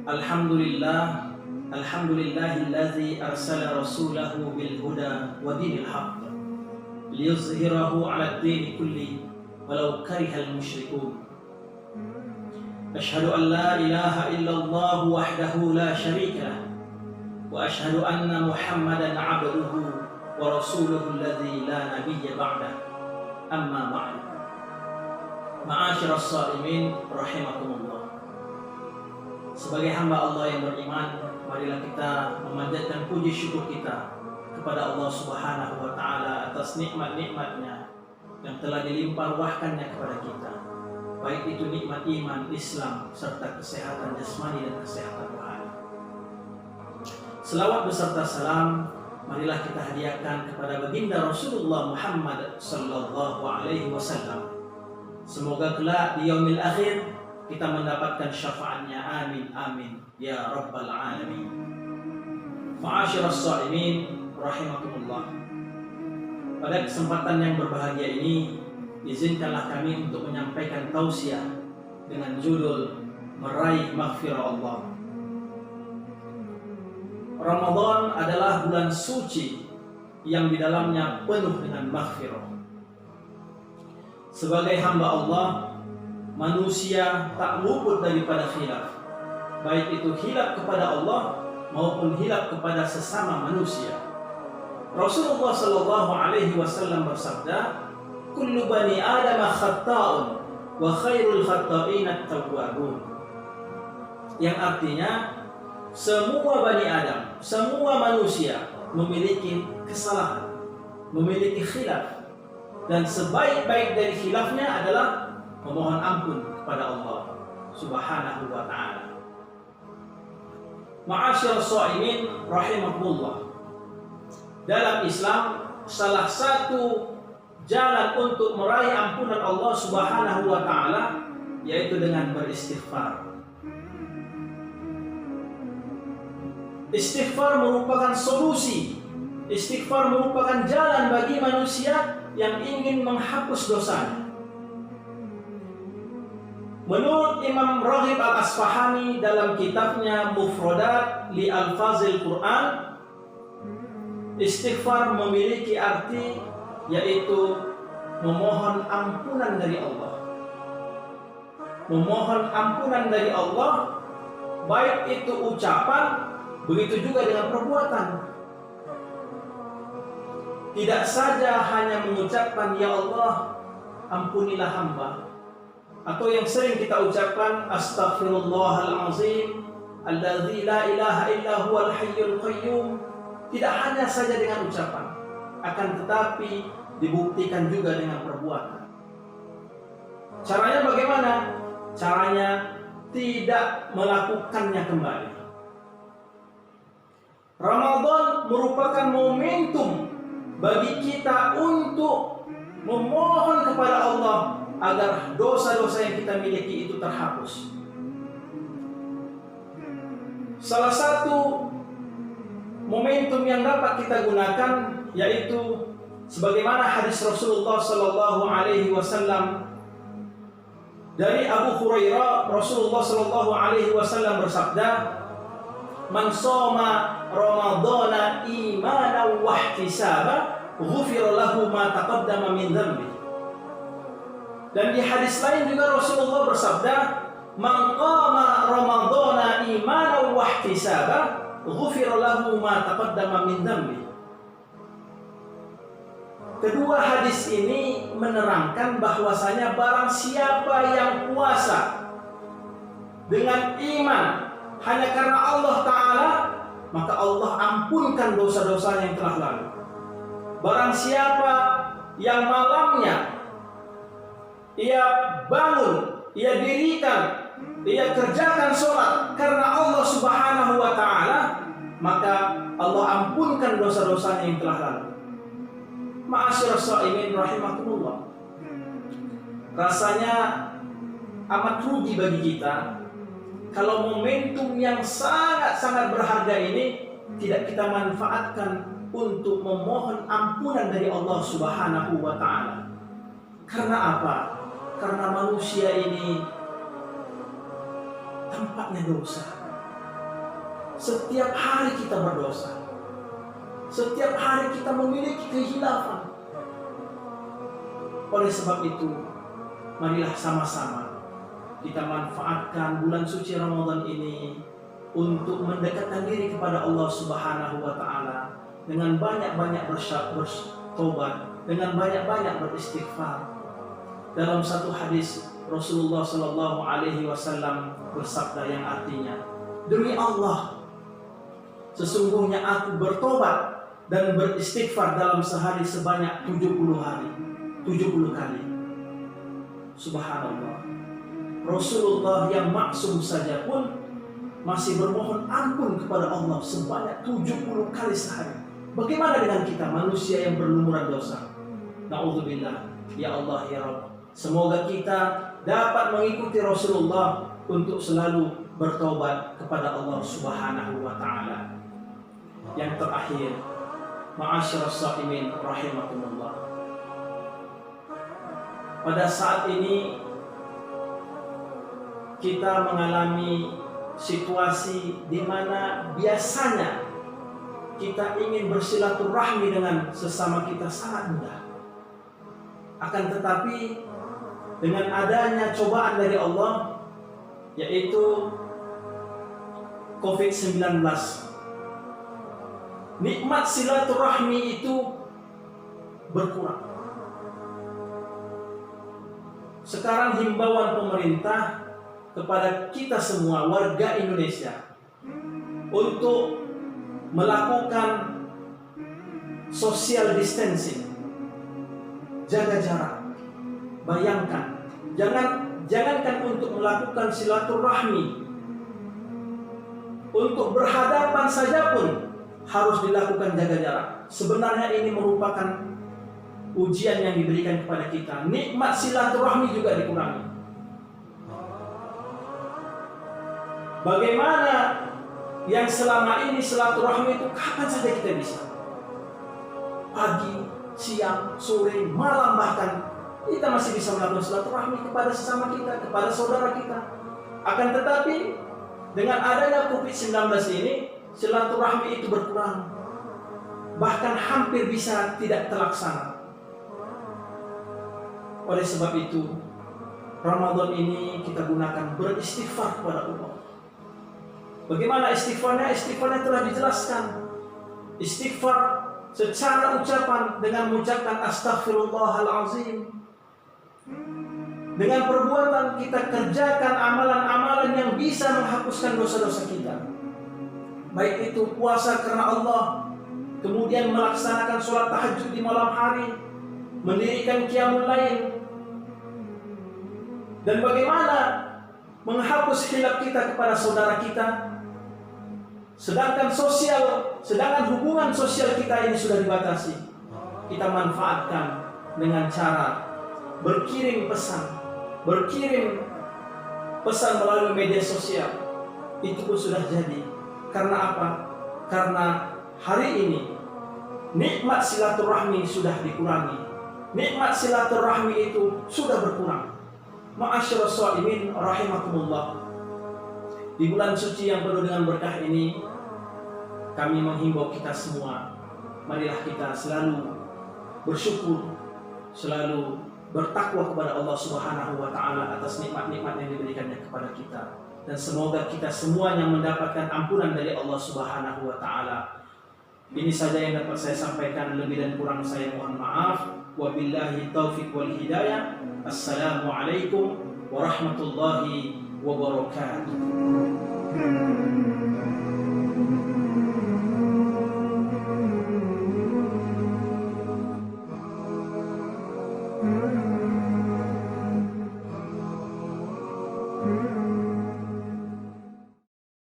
Alhamdulillah, alhamdulillahillazi arsala rasulahu bil huda wa dinil haqq liyuzhirahu 'ala ad-din kulli walau karihal musyrikun. Asyhadu an la ilaha illallah wahdahu la syarika lah wa asyhadu anna Muhammadan 'abduhu wa rasuluhu alladzi la nabiyya ba'dah. Amma ba'd. Ma'asyiras shaimin rahimakumullah. Sebagai hamba Allah yang beriman, marilah kita memanjatkan puji syukur kita kepada Allah Subhanahu wa Ta'ala atas nikmat-nikmatnya yang telah dilimpahkannya kepada kita, baik itu nikmat iman, Islam, serta kesehatan jasmani dan kesehatan rohani. Selawat beserta salam marilah kita hadiahkan kepada baginda Rasulullah Muhammad sallallahu alaihi wasallam. Semoga kelak di yaumil akhir kita mendapatkan syafaatnya, amin amin ya rabbal alamin. Ma'asyiras shaimin rahimakumullah. Pada kesempatan yang berbahagia ini, izinkanlah kami untuk menyampaikan tausiah dengan judul Meraih Maghfirah Allah. Ramadan adalah bulan suci yang di dalamnya penuh dengan maghfirah. Sebagai hamba Allah, manusia tak luput daripada khilaf, baik itu khilaf kepada Allah maupun khilaf kepada sesama manusia. Rasulullah sallallahu alaihi wasallam bersabda, "Kullu bani Adam khata'un wa khairul khata'in at-tawwabun." Yang artinya semua bani Adam, semua manusia memiliki kesalahan, memiliki khilaf, dan sebaik-baik dari khilafnya adalah memohon ampun kepada Allah Subhanahu wa Ta'ala. Ma'asyiras shaimin rahimakumullah. Dalam Islam, salah satu jalan untuk meraih ampunan Allah Subhanahu wa Ta'ala yaitu dengan beristighfar. Istighfar merupakan solusi. Istighfar merupakan jalan bagi manusia yang ingin menghapus dosanya. Menurut Imam Raghib Al-Asfahani dalam kitabnya Mufradat li Alfazil Quran, istighfar memiliki arti yaitu memohon ampunan dari Allah. Memohon ampunan dari Allah, baik itu ucapan, begitu juga dengan perbuatan. Tidak saja hanya mengucapkan ya Allah ampunilah hamba, atau yang sering kita ucapkan astaghfirullahalazim alladzi la ilaha illa huwal hayyul qayyum. Tidak hanya saja dengan ucapan, akan tetapi dibuktikan juga dengan perbuatan. Caranya bagaimana? Caranya tidak melakukannya kembali. Ramadan merupakan momentum bagi kita untuk memohon kepada Allah agar dosa-dosa yang kita miliki itu terhapus. Salah satu momentum yang dapat kita gunakan yaitu sebagaimana hadis Rasulullah sallallahu alaihi wasallam dari Abu Hurairah. Rasulullah sallallahu alaihi wasallam bersabda, "Man shoma Ramadana imanan wa ihtisaban, ghufira lahu ma taqaddama min dhanbi." Dan di hadis lain juga Rasulullah bersabda, "Man qama Ramadana imanan wa ihtisaban, ghufira lahu ma taqaddama min dhanbi." Kedua hadis ini menerangkan bahwasanya barang siapa yang puasa dengan iman hanya karena Allah Ta'ala, maka Allah ampunkan dosa-dosa yang telah lalu. Barang siapa yang malamnya ia bangun, ia dirikan, ia kerjakan sholat karena Allah Subhanahu wa Ta'ala, maka Allah ampunkan dosa-dosanya yang telah lalu. Ma'asyiras shaimin rahimakumullah. Rasanya amat rugi bagi kita kalau momentum yang sangat-sangat berharga ini tidak kita manfaatkan untuk memohon ampunan dari Allah Subhanahu wa Ta'ala. Karena apa? Karena manusia ini tampaknya dosa, setiap hari kita berdosa. Setiap hari kita memiliki kehilafan. Oleh sebab itu, marilah sama-sama kita manfaatkan bulan suci Ramadan ini untuk mendekatkan diri kepada Allah Subhanahu wa Ta'ala dengan banyak-banyak bertobat, dengan banyak-banyak beristighfar. Dalam satu hadis Rasulullah Shallallahu Alaihi Wasallam bersabda yang artinya, demi Allah, sesungguhnya aku bertobat dan beristighfar dalam sehari sebanyak 70 hari, 70 kali. Subhanallah. Rasulullah yang maksum saja pun masih bermohon ampun kepada Allah sebanyak 70 kali sehari. Bagaimana dengan kita, manusia yang berlumuran dosa? Na'udzubillah. Ya Allah, ya Rabb, semoga kita dapat mengikuti Rasulullah untuk selalu bertobat kepada Allah Subhanahu wa Ta'ala. Yang terakhir, ma'asyiras shaimin rahimakumullah. Pada saat ini kita mengalami situasi di mana biasanya kita ingin bersilaturahmi dengan sesama kita sangat mudah. Akan tetapi dengan adanya cobaan dari Allah, yaitu COVID-19, nikmat silaturahmi itu berkurang. Sekarang himbauan pemerintah kepada kita semua warga Indonesia untuk melakukan social distancing, jaga jarak. Bayangkan, jangankan untuk melakukan silaturahmi, untuk berhadapan saja pun harus dilakukan jaga jarak. Sebenarnya ini merupakan ujian yang diberikan kepada kita. Nikmat silaturahmi juga dikurangi. Bagaimana yang selama ini silaturahmi itu kapan saja kita bisa? Pagi, siang, sore, malam bahkan kita masih bisa melakukan silaturahmi kepada sesama kita, kepada saudara kita. Akan tetapi dengan adanya COVID-19 ini, silaturahmi itu berkurang. Bahkan hampir bisa tidak terlaksana. Oleh sebab itu, Ramadan ini kita gunakan beristighfar kepada Allah. Bagaimana istighfarnya? Istighfarnya telah dijelaskan. Istighfar secara ucapan dengan mengucapkan astaghfirullahalazim. Dengan perbuatan kita kerjakan amalan-amalan yang bisa menghapuskan dosa-dosa kita. Baik itu puasa karena Allah, kemudian melaksanakan sholat tahajud di malam hari, mendirikan qiyamul lail. Dan bagaimana menghapus khilaf kita kepada saudara kita. Sedangkan hubungan sosial kita ini sudah dibatasi. Kita manfaatkan dengan cara berkirim pesan melalui media sosial. Itu pun sudah jadi. Karena apa? Karena hari ini nikmat silaturahmi sudah dikurangi. Nikmat silaturahmi itu sudah berkurang. Ma'asyiras shaimin rahimakumullah. Di bulan suci yang penuh dengan berkah ini, kami menghimbau kita semua, marilah kita selalu bersyukur, selalu bertakwa kepada Allah Subhanahu wa Ta'ala atas nikmat-nikmat yang diberikannya kepada kita. Dan semoga kita semuanya mendapatkan ampunan dari Allah Subhanahu wa Ta'ala. Ini saja yang dapat saya sampaikan, lebih dan kurang saya mohon maaf. Wabillahi taufiq wal hidayah. Assalamualaikum warahmatullahi wabarakatuh.